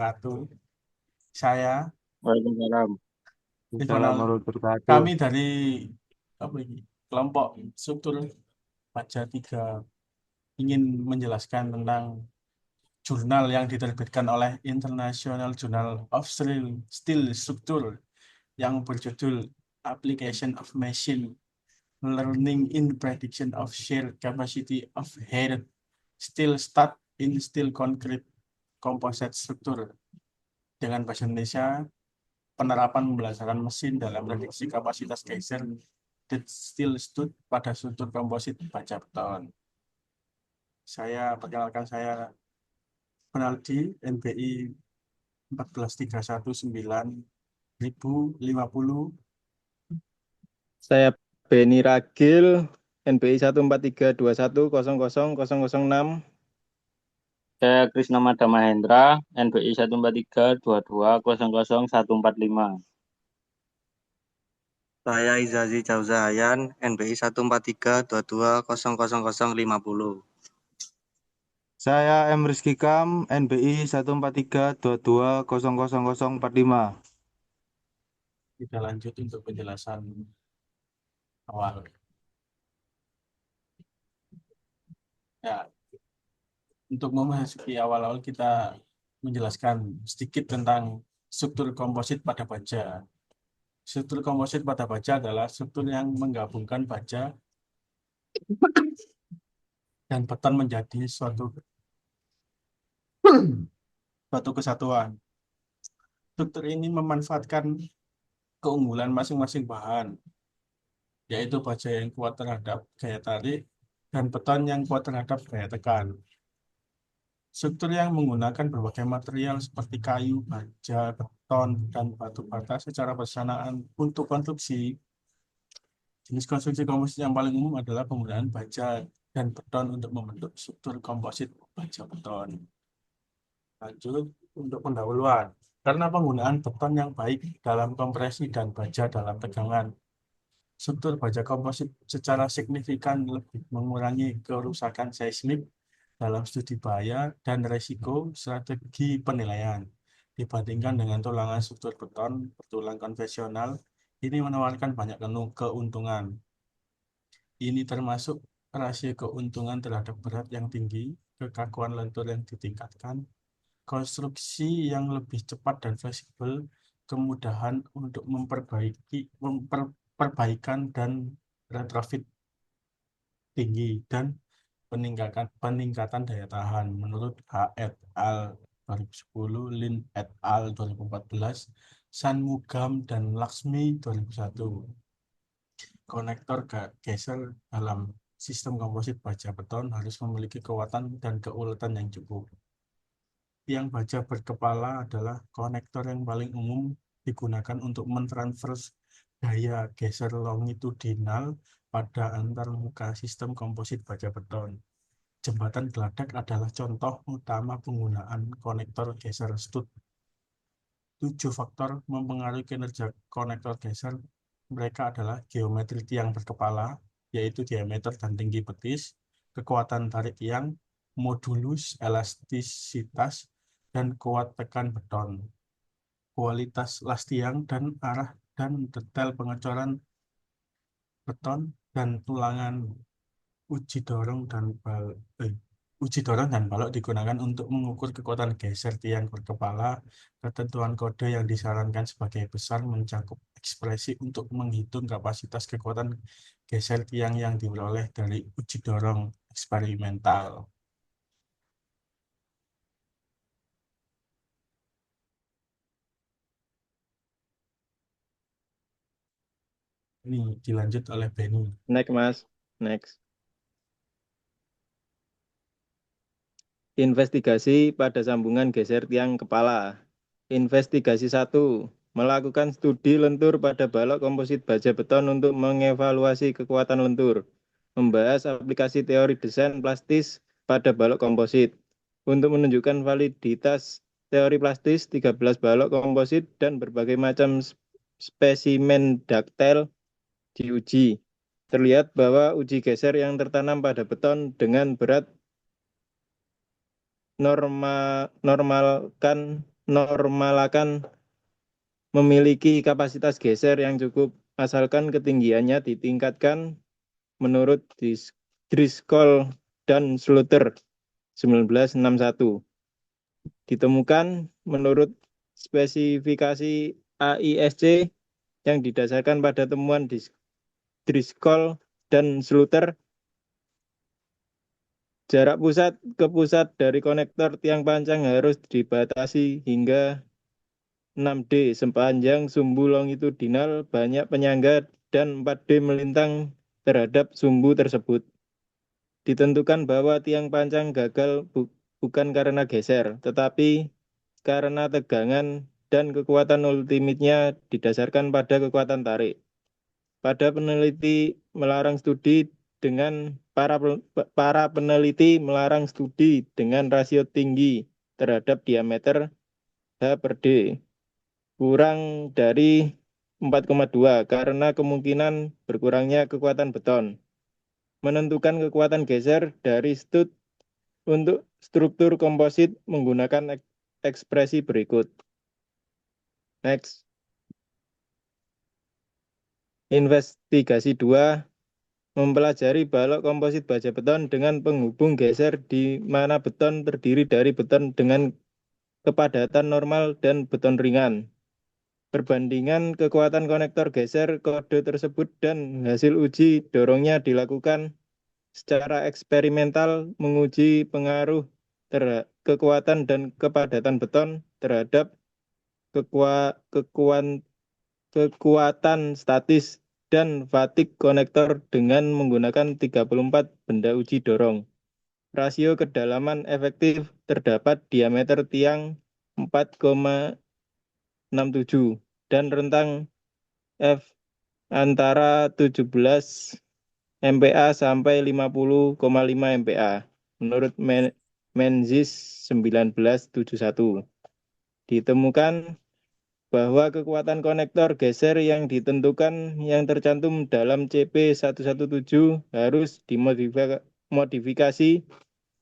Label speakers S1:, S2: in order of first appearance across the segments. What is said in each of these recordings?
S1: Ratu. Saya
S2: Waalaikumsalam.
S1: Rizwanal,
S2: Assalamualaikum warahmatullahi wabarakatuh.
S1: kami dari apa ini, kelompok struktur Baja 3 ingin menjelaskan tentang jurnal yang diterbitkan oleh International Journal of Steel Structure yang berjudul Application of Machine Learning in Prediction of Shear Capacity of Hard Steel Stud in Steel Concrete Composite Structure, dengan bahasa Indonesia penerapan pembelajaran mesin dalam prediksi kapasitas geyser dan steel stud pada struktur komposit baja beton. Saya perkenalkan, saya Penaldi NBI 14319.050.
S2: Saya Beni Ragil, NBI 14321000006. Saya Krisna Mada Mahendra, NBI 14322000145.
S3: Saya Izazi Jauzahayan, NBI 14322000050.
S4: Saya M. Rizky Kam, NBI 14322000045.
S1: Kita lanjut untuk penjelasan awal. Ya, untuk memasuki awal-awal kita menjelaskan sedikit tentang struktur komposit pada baja. Struktur komposit pada baja adalah struktur yang menggabungkan baja dan beton menjadi suatu kesatuan. Struktur ini memanfaatkan keunggulan masing-masing bahan, yaitu baja yang kuat terhadap gaya tarik dan beton yang kuat terhadap gaya tekan. Struktur yang menggunakan berbagai material seperti kayu, baja, beton, dan batu bata secara bersamaan untuk konstruksi. Jenis konstruksi komposit yang paling umum adalah penggunaan baja dan beton untuk membentuk struktur komposit baja beton. Lanjut untuk pendahuluan. Karena penggunaan beton yang baik dalam kompresi dan baja dalam tegangan, struktur baja komposit secara signifikan lebih mengurangi kerusakan seismik dalam studi bahaya dan resiko strategi penilaian dibandingkan dengan tulangan struktur beton bertulang konvensional. Ini menawarkan banyak keuntungan. Ini termasuk rasio keuntungan terhadap berat yang tinggi, kekakuan lentur yang ditingkatkan, konstruksi yang lebih cepat dan fleksibel, kemudahan untuk perbaikan dan retrofit tinggi, dan peningkatan daya tahan. Menurut H. et al. 2010, Lin et al. 2014, Shanmugam dan Laksmi 2001. Konektor geser dalam sistem komposit baja beton harus memiliki kekuatan dan keuletan yang cukup. Tiang baja berkepala adalah konektor yang paling umum digunakan untuk mentransfer gaya geser longitudinal pada antar muka sistem komposit baja beton. Jembatan geladak adalah contoh utama penggunaan konektor geser stud. 7 faktor mempengaruhi kinerja konektor geser. Mereka adalah geometri tiang berkepala, yaitu diameter dan tinggi betis, kekuatan tarik tiang, modulus elastisitas, dan kuat tekan beton, kualitas las tiang, dan arah dan detail pengecoran beton, dan tulangan. Uji dorong dan uji dorong dan balok digunakan untuk mengukur kekuatan geser tiang berkepala. Ketentuan kode yang disarankan sebagai besar mencakup ekspresi untuk menghitung kapasitas kekuatan geser tiang yang diperoleh dari uji dorong eksperimental. Ini dilanjut oleh Benny.
S2: Next, Mas. Next. Investigasi pada sambungan geser tiang kepala. Investigasi 1. Melakukan studi lentur pada balok komposit baja beton untuk mengevaluasi kekuatan lentur. Membahas aplikasi teori desain plastis pada balok komposit. Untuk menunjukkan validitas teori plastis, 13 balok komposit dan berbagai macam spesimen daktil diuji. Terlihat bahwa uji geser yang tertanam pada beton dengan berat normalkan normalakan memiliki kapasitas geser yang cukup asalkan ketinggiannya ditingkatkan menurut Driscoll dan Slaughter 1961. Ditemukan menurut spesifikasi AISC yang didasarkan pada temuan Driscoll dan Slaughter, jarak pusat ke pusat dari konektor tiang panjang harus dibatasi hingga 6D sepanjang sumbu longitudinal banyak penyangga dan 4D melintang terhadap sumbu tersebut. Ditentukan bahwa tiang panjang gagal bukan karena geser, tetapi karena tegangan dan kekuatan ultimate-nya didasarkan pada kekuatan tarik. Pada peneliti melarang studi dengan para peneliti melarang studi dengan rasio tinggi terhadap diameter H per D kurang dari 4,2 karena kemungkinan berkurangnya kekuatan beton. Menentukan kekuatan geser dari stud untuk struktur komposit menggunakan ekspresi berikut. Next. Investigasi 2. Mempelajari balok komposit baja beton dengan penghubung geser di mana beton terdiri dari beton dengan kepadatan normal dan beton ringan. Perbandingan kekuatan konektor geser kode tersebut dan hasil uji dorongnya dilakukan secara eksperimental menguji pengaruh kekuatan dan kepadatan beton terhadap kekuatan statis dan fatik konektor dengan menggunakan 34 benda uji dorong. Rasio kedalaman efektif terdapat diameter tiang 4,67 dan rentang F antara 17 MPa sampai 50,5 MPa menurut Menzies 1971. Ditemukan bahwa kekuatan konektor geser yang ditentukan yang tercantum dalam CP 117 harus dimodifikasi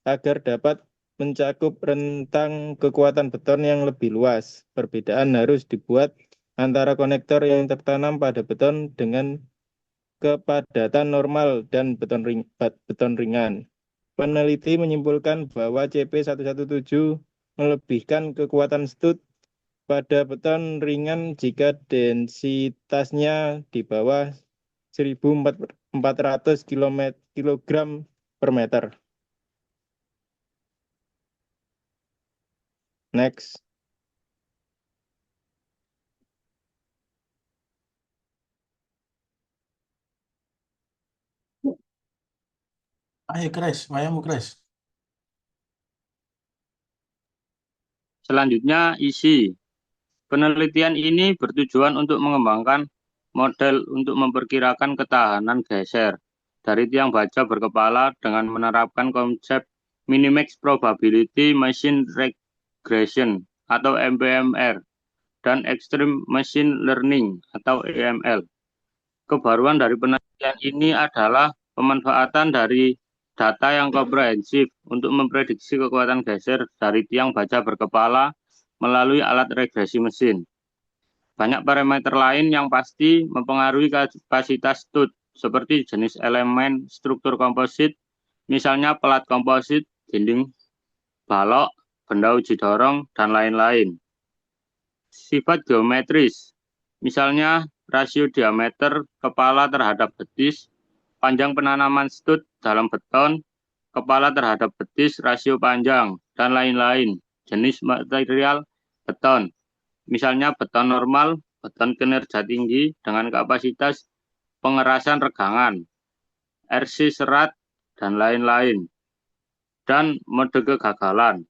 S2: agar dapat mencakup rentang kekuatan beton yang lebih luas. Perbedaan harus dibuat antara konektor yang tertanam pada beton dengan kepadatan normal dan beton ringan. Peneliti menyimpulkan bahwa CP 117 melebihkan kekuatan stud pada beton ringan jika densitasnya di bawah 1.400 kg per meter. Next.
S1: Ayo Kres, wayamu Kres.
S5: Selanjutnya isi. Penelitian ini bertujuan untuk mengembangkan model untuk memperkirakan ketahanan geser dari tiang baja berkepala dengan menerapkan konsep Minimax Probability Machine Regression atau MPMR dan Extreme Machine Learning atau EML. Kebaruan dari penelitian ini adalah pemanfaatan dari data yang komprehensif untuk memprediksi kekuatan geser dari tiang baja berkepala melalui alat regresi mesin. Banyak parameter lain yang pasti mempengaruhi kapasitas stud, seperti jenis elemen struktur komposit, misalnya pelat komposit, dinding balok, benda uji dorong, dan lain-lain. Sifat geometris, misalnya rasio diameter kepala terhadap betis, panjang penanaman stud dalam beton, kepala terhadap betis, rasio panjang, dan lain-lain. Jenis material beton, misalnya beton normal, beton kinerja tinggi dengan kapasitas pengerasan regangan, RC serat, dan lain-lain. Dan mode kegagalan.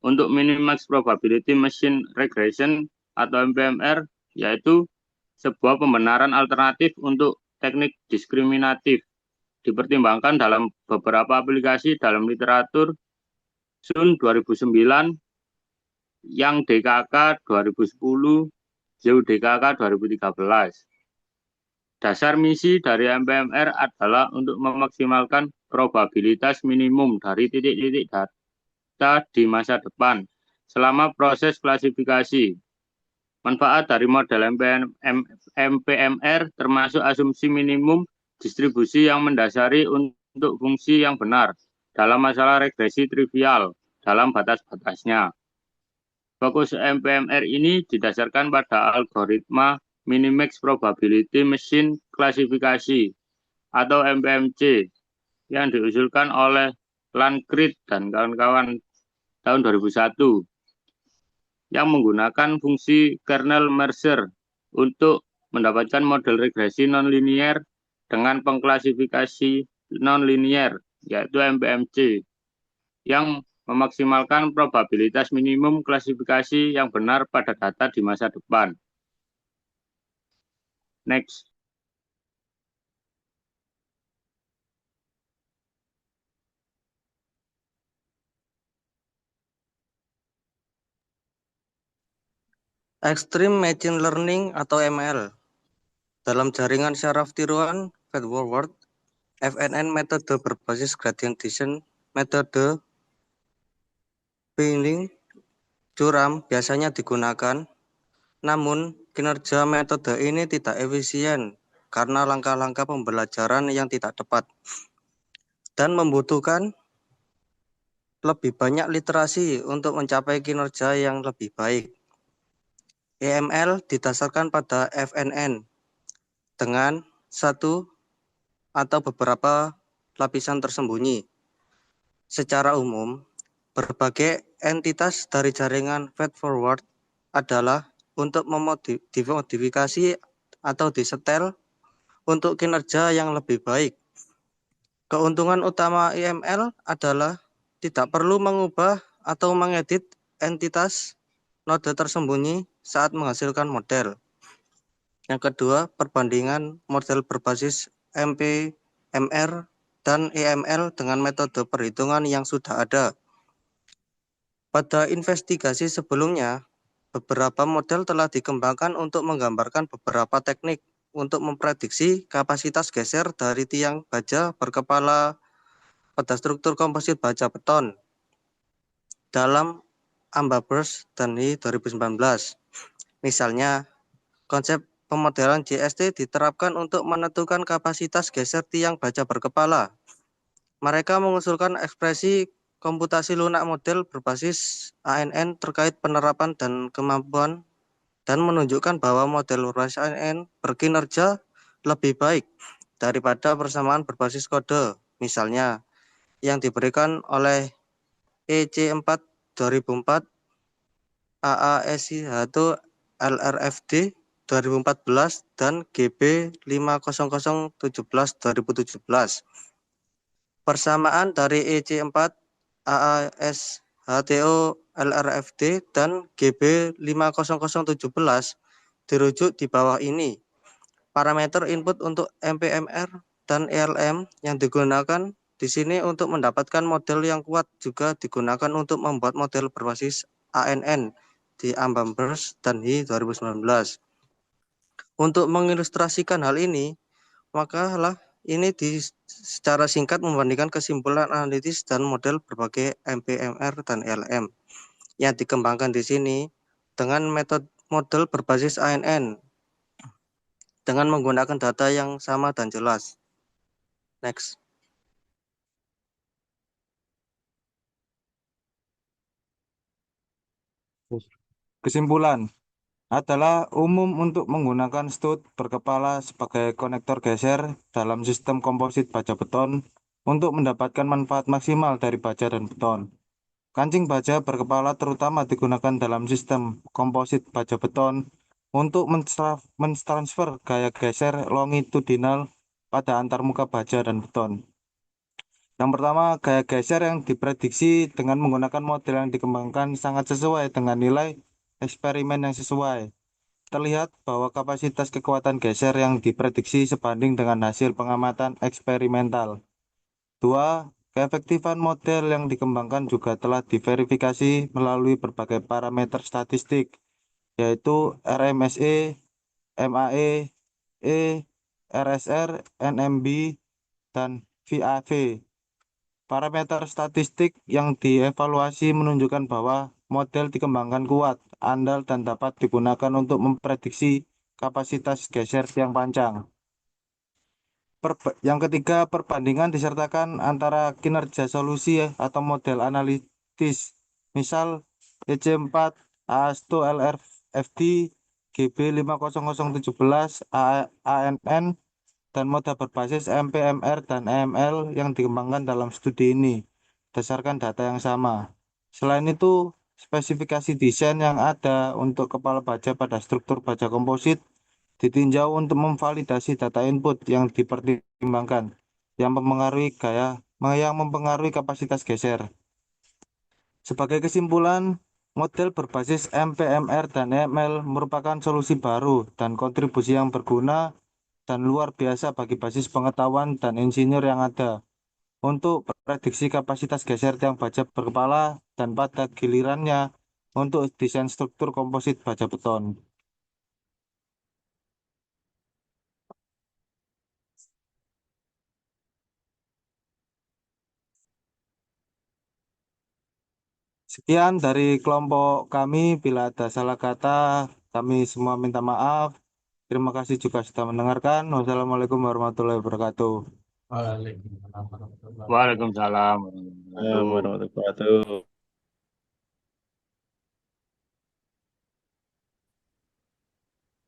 S5: Untuk Minimax Probability Machine Regression atau MPMR, yaitu sebuah pembenaran alternatif untuk teknik diskriminatif. Dipertimbangkan dalam beberapa aplikasi dalam literatur Sun 2009, Yang DKK 2010, Zhou DKK 2013. Dasar misi dari MPMR adalah untuk memaksimalkan probabilitas minimum dari titik-titik data di masa depan selama proses klasifikasi. Manfaat dari model MPMR termasuk asumsi minimum distribusi yang mendasari untuk fungsi yang benar dalam masalah regresi trivial dalam batas-batasnya. Fokus MPMR ini didasarkan pada algoritma Minimax Probability Machine Klasifikasi atau MPMC yang diusulkan oleh Landgren dan kawan-kawan tahun 2001 yang menggunakan fungsi kernel merger untuk mendapatkan model regresi nonlinier dengan pengklasifikasi nonlinier, yaitu MPMC, yang memaksimalkan probabilitas minimum klasifikasi yang benar pada data di masa depan. Next.
S3: Extreme Machine Learning atau ML. Dalam jaringan syaraf tiruan feedforward, FNN metode berbasis gradient descent, metode binning curam biasanya digunakan, namun kinerja metode ini tidak efisien karena langkah-langkah pembelajaran yang tidak tepat dan membutuhkan lebih banyak literasi untuk mencapai kinerja yang lebih baik. EML didasarkan pada FNN dengan satu atau beberapa lapisan tersembunyi. Secara umum, berbagai entitas dari jaringan feedforward adalah untuk dimodifikasi atau disetel untuk kinerja yang lebih baik. Keuntungan utama EML adalah tidak perlu mengubah atau mengedit entitas node tersembunyi saat menghasilkan model. Yang kedua, perbandingan model berbasis MPMR dan EML dengan metode perhitungan yang sudah ada. Pada investigasi sebelumnya, beberapa model telah dikembangkan untuk menggambarkan beberapa teknik untuk memprediksi kapasitas geser dari tiang baja berkepala pada struktur komposit baja beton dalam Ambabers dan He 2019. Misalnya, konsep pemodelan JST diterapkan untuk menentukan kapasitas geser tiang baja berkepala. Mereka mengusulkan ekspresi komputasi lunak model berbasis ANN terkait penerapan dan kemampuan dan menunjukkan bahwa model berbasis ANN berkinerja lebih baik daripada persamaan berbasis kode, misalnya yang diberikan oleh EC4 2004, AASI1 LRFD 2014 dan GB 50017 2017. Persamaan dari EC4, AASHTO LRFD dan GB 50017 dirujuk di bawah ini. Parameter input untuk MPMR dan ELM yang digunakan di sini untuk mendapatkan model yang kuat juga digunakan untuk membuat model berbasis ANN di Ambabers dan He 2019. Untuk mengilustrasikan hal ini, maka ini secara singkat membandingkan kesimpulan analitis dan model berbagai MPMR dan ELM yang dikembangkan di sini dengan metode model berbasis ANN dengan menggunakan data yang sama dan jelas. Next.
S4: Kesimpulan adalah umum untuk menggunakan stud berkepala sebagai konektor geser dalam sistem komposit baja beton untuk mendapatkan manfaat maksimal dari baja dan beton. Kancing baja berkepala terutama digunakan dalam sistem komposit baja beton untuk mentransfer gaya geser longitudinal pada antarmuka baja dan beton. Yang pertama, gaya geser yang diprediksi dengan menggunakan model yang dikembangkan sangat sesuai dengan nilai eksperimen yang sesuai. Terlihat bahwa kapasitas kekuatan geser yang diprediksi sebanding dengan hasil pengamatan eksperimental. 2. Keefektifan model yang dikembangkan juga telah diverifikasi melalui berbagai parameter statistik, yaitu RMSE, MAE, RSR, NMB, dan VAV. Parameter statistik yang dievaluasi menunjukkan bahwa model dikembangkan kuat, andal, dan dapat digunakan untuk memprediksi kapasitas geser tiang pancang. Yang ketiga, perbandingan disertakan antara kinerja solusi atau model analitis. Misal EC4, AS2 LRFD, GB50017, ANN, dan moda berbasis MPMR dan EML yang dikembangkan dalam studi ini berdasarkan data yang sama. Selain itu, spesifikasi desain yang ada untuk kepala baja pada struktur baja komposit ditinjau untuk memvalidasi data input yang dipertimbangkan yang mempengaruhi kapasitas geser. Sebagai kesimpulan, model berbasis MPMR dan EML merupakan solusi baru dan kontribusi yang berguna dan luar biasa bagi basis pengetahuan dan insinyur yang ada untuk prediksi kapasitas geser tiang baja berkepala dan pada gilirannya untuk desain struktur komposit baja beton. Sekian dari kelompok kami. Bila ada salah kata, kami semua minta maaf. Terima kasih juga sudah mendengarkan. Wassalamualaikum warahmatullahi wabarakatuh.
S1: Waalaikumsalam warahmatullahi wabarakatuh.
S5: Waalaikumsalam warahmatullahi wabarakatuh.
S2: Warahmatullahi wabarakatuh.